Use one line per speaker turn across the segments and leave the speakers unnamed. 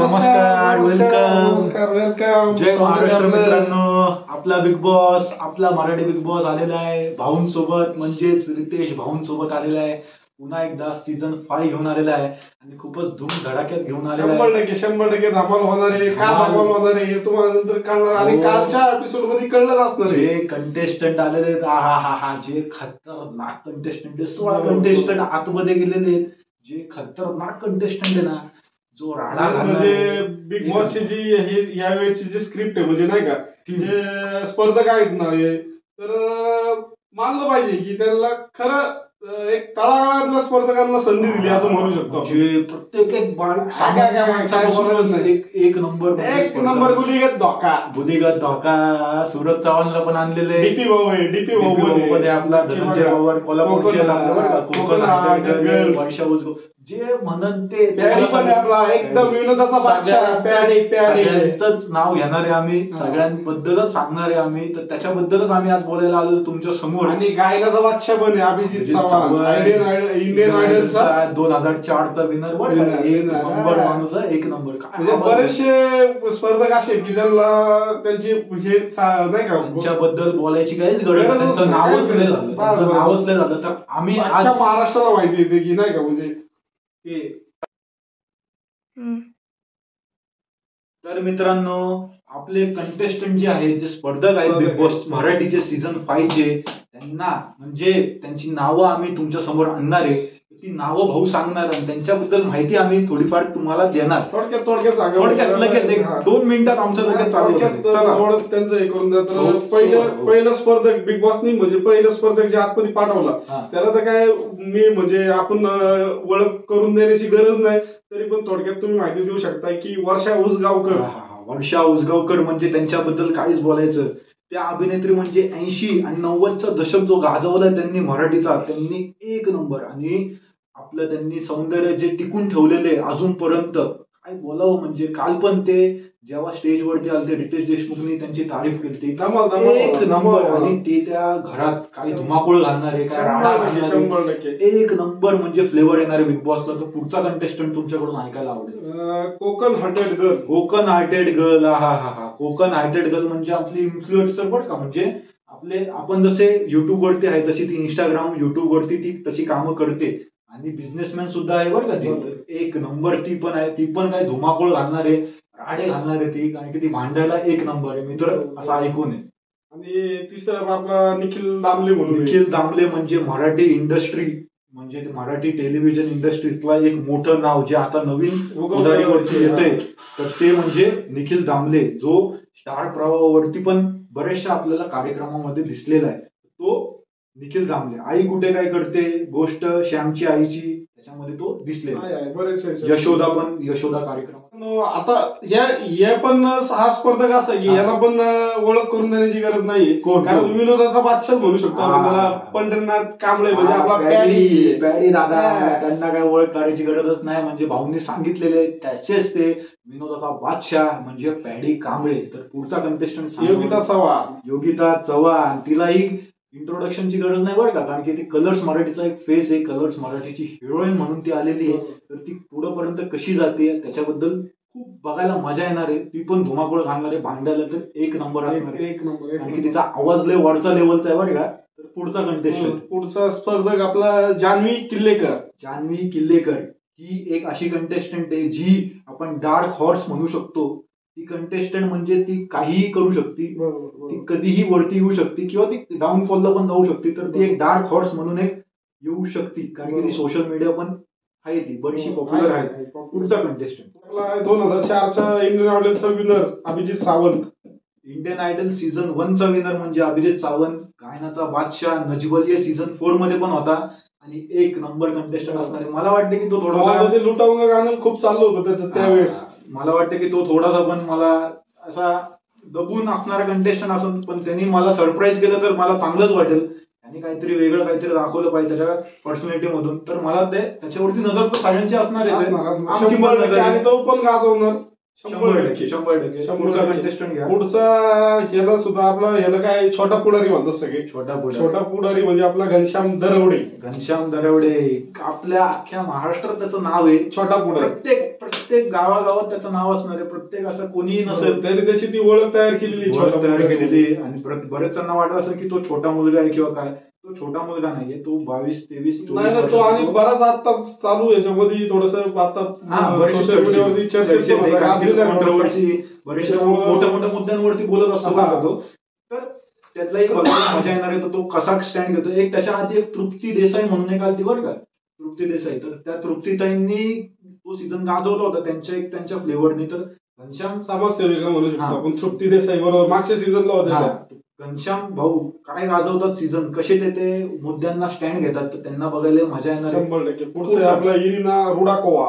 नमस्कार,
नमस्कार, वेलकम.
जय महाराष्ट्र मित्रांनो. आपला बिग बॉस, आपला मराठी बिग बॉस आलेला आहे भाऊंसोबत, म्हणजेच रितेश भाऊंसोबत आलेला आहे. पुन्हा एकदा सीझन 5 घेऊन आलेला आहे आणि खूपच धूम धडाक्यात घेऊन आलेला आहे.
100% धमाल होणार आहे. का धमाल होणार आहे हे तुम्हाला नंतर कळणार आणि कालच्या एपिसोड मध्ये कळलं असणार आहे.
जे कंटेस्टंट आलेले आहेत, हा जे खतरनाक कंटेस्टंट, 16 कंटेस्टंट आतमध्ये गेलेले आहेत. जे खतरनाक कंटेस्टंट आहे ना, जो राडा
म्हणजे बिग बॉसची जी यावेळेची जी स्क्रिप्ट आहे म्हणजे नाही का, जे स्पर्धक आहेत ना तर मानलं पाहिजे की त्यांना खरं एक तळागाळातल्या स्पर्धकांना संधी दिली असं म्हणू शकतो.
जे प्रत्येक एक नंबर गुलीगत धोका सूरज चव्हाणला पण आणलेले.
डीपी भाऊ
आपला धनंजय पवार कोकण वर्षा उजगो जे म्हणत ते
आपला एकदम विनोदाचा
सगळ्यांचंच नाव घेणार आहे आम्ही, सगळ्यांबद्दलच सांगणार आहे आम्ही. तर त्याच्याबद्दलच आम्ही आज बोलायला आलो तुमच्या समोर.
आणि गायनाचा बादशाह पण आहे अभिजित चव्हाण, इंडियन आयडलचा
2004चा विनर. एक नंबर माणूस आहे, एक नंबर.
म्हणजे बरेचसे स्पर्धक असे की त्यांना त्यांची हे नाही का
त्यांच्याबद्दल बोलायची काहीच गरज नाही, त्यांचं नावच नाही झालं. तर आम्ही
अख्ख्या महाराष्ट्राला माहिती येते की नाही का म्हणजे.
तर मित्रांनो, आपले कंटेस्टंट जे आहेत, जे स्पर्धक आहेत बिग बॉस मराठीचे सीझन 5 चे, त्यांना म्हणजे त्यांची नावं आम्ही तुमच्या समोर आणणार आहे. ती नावं भाऊ सांगणार आणि त्यांच्याबद्दल माहिती आम्ही थोडीफार तुम्हाला देणार.
थोडक्यात
लगेच 1-2 मिनिटात आमचं लगेच
त्यांचं हे करून द्या. तर पहिलं स्पर्धक बिग बॉसनी म्हणजे पहिलं स्पर्धक जे आतमध्ये पाठवला त्याला तर काय मी म्हणजे आपण ओळख करून देण्याची गरज नाही, तरी पण थोडक्यात तुम्ही माहिती देऊ शकता की वर्षा उसगावकर.
वर्षा उसगावकर म्हणजे त्यांच्याबद्दल काहीच बोलायचं. त्या अभिनेत्री म्हणजे 80 आणि 90चा दशक जो गाजवलाय त्यांनी मराठीचा, त्यांनी एक नंबर. आणि आपलं त्यांनी सौंदर्य जे टिकून ठेवलेले अजूनपर्यंत, काय बोलावं. म्हणजे काल पण ते जेव्हा स्टेजवरती आले, रितेश देशमुखनी त्यांची तारीफ केली, एक नंबर. आणि ते त्या घरात काही धुमाकूळ घालणारे, काय राडा घालणारे, एक नंबर म्हणजे फ्लेवर येणारे बिग बॉसला. तर पुढचा कंटेस्टंट तुमच्याकडून ऐकायला आवडेल.
Konkan hearted girl.
Konkan hearted girl म्हणजे आपली इन्फ्लुएन्सर बरं का. म्हणजे आपण जसे युट्यूब वरती आहे तशी ती इंस्टाग्राम, युट्यूब वरती ती तशी कामं करते आणि बिझनेसमॅन सुद्धा आहे बरं का ती. एक नंबर ती पण आहे. ती पण काय धुमाकूळ घालणारे, राडे घालणारे ती, कारण की ती भांडायला एक नंबर आहे. मी तर असं ऐकून आहे.
आणि तिसरा आपला निखिल दामले म्हणून.
निखिल दामले म्हणजे मराठी इंडस्ट्री, म्हणजे मराठी टेलिव्हिजन इंडस्ट्रीतला एक मोठं नाव जे आता नवीन उदारीवरती येतंय, तर ते म्हणजे निखिल दामले, जो स्टार प्रवाहावरती पण बऱ्याचशा आपल्याला कार्यक्रमामध्ये दिसलेला आहे. तो निखिल दामले. आई कुठे काय करते, गोष्ट श्यामची आईची, त्याच्यामध्ये तो दिसलेला. यशोदा कार्यक्रम.
आता या पण हा स्पर्धक असा की याला पण ओळख करून देण्याची गरज नाहीये, कारण विनोदाचा बादशाह म्हणू शकतो आपण त्याला. पंढरीनाथ कांबळे म्हणजे आपला
पॅडी दादा, त्यांना काय ओळख करायची गरजच नाही. म्हणजे भाऊंनी सांगितलेले त्याचेच ते विनोदाचा बादशाह म्हणजे पॅडी कांबळे. तर पुढचा कंटेस्टंट योगिता चव्हाण. तिलाही इंट्रोडक्शनची गरज नाही बरं का, कारण की ती कलर्स मराठीचा एक फेस आहे. कलर्स मराठीची हिरोईन म्हणून ती आलेली आहे. तर ती पुढेपर्यंत कशी जाते त्याच्याबद्दल खूप बघायला मजा येणार आहे. ती पण धुमाकूळ घालणार आहे, भांडायला तर एक नंबर असणार आहे. कारण की तिचा आवाज लय वरचा लेवलचा आहे बरं का. तर पुढचा कंटेस्टंट,
पुढचा स्पर्धक आपला जान्हवी
किल्लेकर. ही एक अशी कंटेस्टंट आहे जी आपण डार्क हॉर्स म्हणू शकतो. ती कंटेस्टंट म्हणजे ती काहीही करू शकते, ती कधीही वरती येऊ शकते किंवा ती डाऊनफॉलला पण जाऊ शकते. तर ती एक डार्क हॉर्स म्हणून एक येऊ शकते, कारण की ती सोशल मीडिया पण आहे, ती बरीचशी पॉप्युलर आहे. पुढचा कंटेस्टंट
2004चा इंडियन आयडलचा winner Abhijeet Sawant.
Indian Idol season 1चा विनर म्हणजे अभिजित सावंत. गायनाचा बादशाह नजबलिये सीझन 4 मध्ये पण होता आणि एक नंबर कंटेस्टंट असणार आहे. मला वाटतं की तो थोडासा
लुटाऊंगा गाणं खूप चाललं होतं त्याचं त्यावेळेस.
मला वाटतं की तो थोडासा पण मला असा दबून असणारा कंटेस्टंट असून पण त्यांनी मला सरप्राईज केलं तर मला चांगलंच वाटेल. त्यांनी काहीतरी वेगळं काहीतरी दाखवलं पाहिजे त्याच्या पर्सनॅलिटी मधून. तर मला त्याच्यावरती नजर तर सगळ्यांची असणार आहे,
आणि तो पण गाजवणार. 100% कंटेस्टंट घ्या. पुढचा ह्याला सुद्धा आपला ह्याला काय छोटा पुढारी म्हणतात सगळे. छोटा पुढारी म्हणजे आपला घनश्याम दरवडे.
आपल्या अख्ख्या महाराष्ट्रात त्याचं नाव आहे
छोटा पुढारी.
प्रत्येक गावागावात त्याचं नाव असणार आहे. प्रत्येक असं कोणीही नसेल
तरी त्याची ती ओळख तयार केलेली
आणि बरेच जणांना वाटत असेल की तो छोटा मुलगा आहे किंवा काय. तो छोटा मुलगा नाहीये, तो 22-23
नाही तो. आणि बराच आता चालू याच्यामध्ये थोडस आता सोशल मीडियावरती चर्चेत
बरेचशा मोठ्या मोठ्या मुद्द्यांवरती बोलत असतो. तर त्यातला एक मजा येणार आहे. तो कसा स्टँड घेतो. एक त्याच्या आधी एक तृप्ती देसाई म्हणून एक आलती बरं का, तृप्ती देसाई. तर त्या तृप्तीताईंनी तो सीझन गाजवला होता त्यांच्या फ्लेवरनी. तर घनश्याम
समाजसेविका म्हणू शकतो आपण तृप्ती देसाई बरोबर मागच्या सीझनला होत्या.
घनश्याम भाऊ काय गाजवतात सीझन, कसे ते मुद्द्यांना स्टँड घेतात. तर त्यांना बघायला मजा येणार.
100%. पुढचं आपला इरिना रुडाकोवा.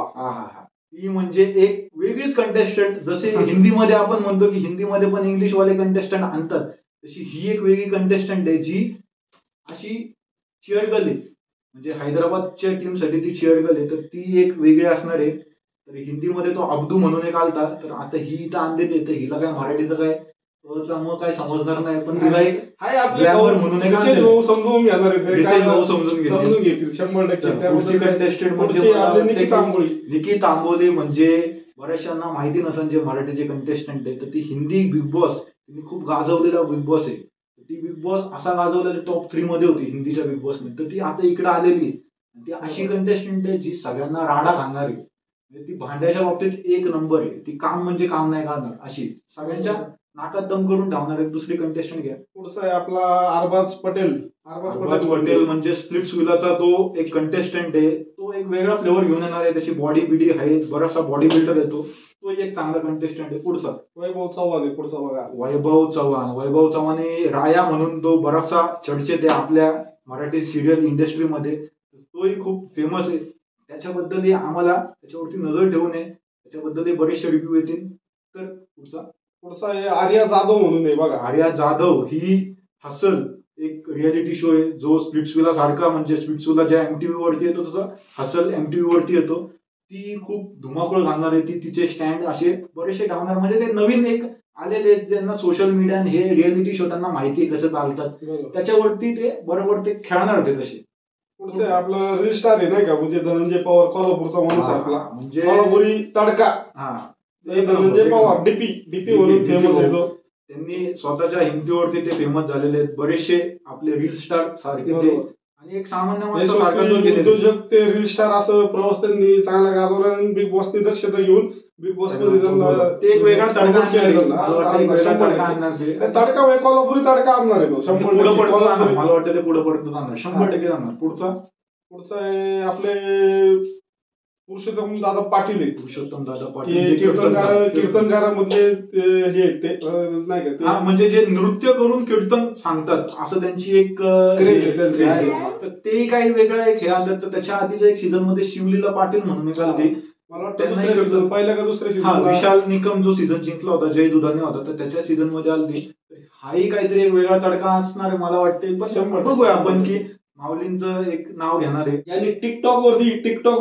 ही म्हणजे एक वेगळीच कंटेस्टंट. जसे हिंदीमध्ये आपण म्हणतो की हिंदीमध्ये पण इंग्लिशवाले कंटेस्टंट आणतात, तशी ही एक वेगळी कंटेस्टंट आहे जी अशी चिअरगर्ल आहे. म्हणजे हैदराबादच्या टीमसाठी ती चिअरगर्ल आहे. तर ती एक वेगळी असणार आहे. तर हिंदीमध्ये तो अब्दू म्हणून एक आलता. तर आता ही इथं आणते. तर हिला काय मराठीचं काय मग काय समजणार नाही. पण तिला एक
म्हणून समजून घेणार समजून घेतील 100%.
निकी तांबोली म्हणजे बऱ्याचशांना माहिती नसेल जे मराठीचे कंटेस्टंट आहे. तर ती हिंदी बिग बॉस तिने खूप गाजवलेला बिग बॉस आहे. ती बिग बॉस असा गाजवलेला टॉप 3 मध्ये होती हिंदीच्या बिग बॉस मध्ये. तर ती आता इकडे आलेली आहे. ती अशी कंटेस्टंट आहे जी सगळ्यांना राडा घालणार आहे. ती भांड्याच्या बाबतीत एक नंबर आहे. ती काम म्हणजे काम नाही करणार, अशी सगळ्यांच्या नाकात दम करून धावणार आहे. दुसरी कंटेस्टंट घ्या.
पुढचा आहे आपला अरबाज पटेल
म्हणजे स्प्लिट्स विलाचा तो एक कंटेस्टंट आहे. तो एक वेगळा फ्लेवर घेऊन येणार आहे. त्याची बॉडी बिडी आहे, बराचसा बॉडी बिल्डर येतो. तो एक चांगला कंटेस्टंट आहे. पुढचा
वैभव चव्हाण आहे. पुढचा बघा
वैभव चव्हाण राया म्हणून तो बराचसा चर्चेत आहे आपल्या मराठी सिरियल इंडस्ट्रीमध्ये. तोही खूप फेमस आहे. त्याच्याबद्दल आम्हाला त्याच्यावरती नजर ठेवून आहे. त्याच्याबद्दल बरेचसे रिव्ह्यू येतील. तर
पुढचा आहे आर्या जाधव म्हणून आहे बघा.
आर्या जाधव ही हसल एक रियालिटी शो आहे जो स्प्लिट्सविला सारखा, म्हणजे स्प्लिट्सविला ज्या MTV वरती येतो तसं हसल MTV वरती येतो. ती खूप धुमाकूळ घालणार आहे. ती तिचे स्टँड असे बरेचसे धावणार. म्हणजे ते नवीन एक आलेले ज्यांना सोशल मीडिया हे रियालिटी शो त्यांना माहिती आहे कसं चालतात. त्याच्यावरती ते बरोबर ते खेळणार ते तसे.
पुढचे आपलं रील स्टार आहे नाही का, म्हणजे धनंजय पवार कोल्हापूरचा माणूस आपला, म्हणजे कोल्हापुरी तडका. धनंजय पवार डीपी म्हणून फेमस आहे तो.
त्यांनी स्वतःच्या हिंदीवरती ते फेमस झालेले आहेत. बरेचसे आपले रील स्टार सारखे ते आणि एक सामान्य
उद्योजक ते रील स्टार असं प्रवास त्यांनी चांगला गाजवला. आणि बिग बॉसनी दक्षता घेऊन बिग बॉस मध्ये
ते एक वेगळा तडका
तडका कोल्हापुरी तडका आणणार आहे तो. 100%
मला वाटतं ते पुढे पडत जाणार. 100% जाणार.
पुढचा आहे आपले पुरुषोत्तम दादा पाटील कीर्तनकारामधले हे ते नाही का ते,
म्हणजे जे नृत्य करून कीर्तन सांगतात असं त्यांची एक क्रेज आहे. तर ते काही वेगळं एक हे आलं. तर त्याच्या आधीच्या एक सीझन मध्ये शिवलीला पाटील म्हणून एक आलते.
मला वाटतं पहिल्या का दुसऱ्या सीझन
विशाल निकम जो सीझन जिंकला होता जय दुधाने होता, तर त्याच्या सीझन मध्ये आलती. हाही काहीतरी एक वेगळा तडका असणार आहे मला वाटते. पण बघूया आपण की माऊलींचं एक नाव घेणार आहे.
यांनी टिकटॉक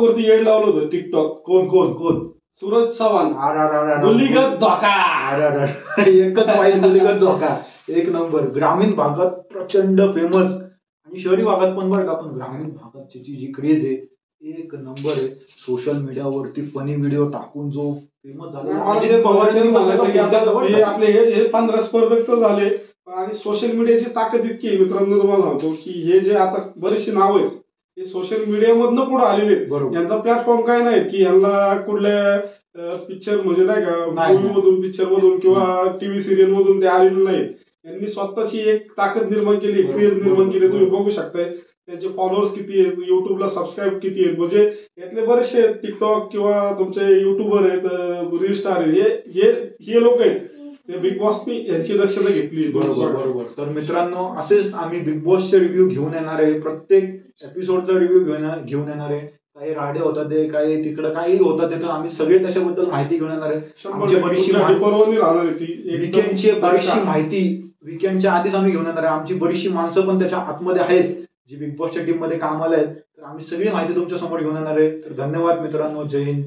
वरती येड लावलं होतं. टिकटॉक कोण सूरज चव्हाण. गुलीगत धोका.
एकच वाईट गुलीगत धोका. एक नंबर. ग्रामीण भागात प्रचंड फेमस आणि शहरी भागात पण बरं का. पण ग्रामीण भागात त्याची जी क्रेज आहे एक नंबर आहे. सोशल मीडियावरती फनी व्हिडिओ टाकून जो फेमस झाला.
आपले हे 15 स्पर्धक तर झाले. आणि सोशल मीडियाची ताकद इतकी आहे मित्रांनो, तुम्हाला सांगतो की हे जे आता बरेचशी नाव आहेत हे सोशल मीडियामधनं पुढे आलेले आहेत. यांचा प्लॅटफॉर्म काय नाही की यांना कुठल्या पिक्चर म्हणजे नाही का मूवी मधून, पिक्चर मधून किंवा टीव्ही सिरियल मधून ते आलेले नाहीत. यांनी स्वतःची एक ताकद निर्माण केली, क्रेज निर्माण केली. तुम्ही बघू शकताय त्यांचे फॉलोअर्स किती आहेत, युट्यूबला सबस्क्राईब किती आहेत. म्हणजे यातले बरेचसे टिकटॉक किंवा तुमचे युट्यूबर आहेत, रील स्टार आहेत, हे लोक आहेत. बिग बॉसनी यांची दक्षता घेतली.
बरोबर. तर मित्रांनो असेच आम्ही बिग बॉसचे रिव्ह्यू घेऊन येणार आहे. प्रत्येक एपिसोडचा रिव्ह्यू घेऊन येणार आहे. काही राडे होतात ते, काही तिकडं काही होतात ते, तर आम्ही सगळे त्याच्याबद्दल माहिती घेऊन येणार आहे. बरीचशी माहिती वीकेंडच्या आधीच आम्ही घेऊन येणार आहे. आमची बरीचशी माणसं पण त्याच्या आतमध्ये आहेत जी बिग बॉसच्या टीम मध्ये कामाला आहेत. तर आम्ही सगळी माहिती तुमच्या समोर घेऊन येणार आहे. तर धन्यवाद मित्रांनो. जय हिंद.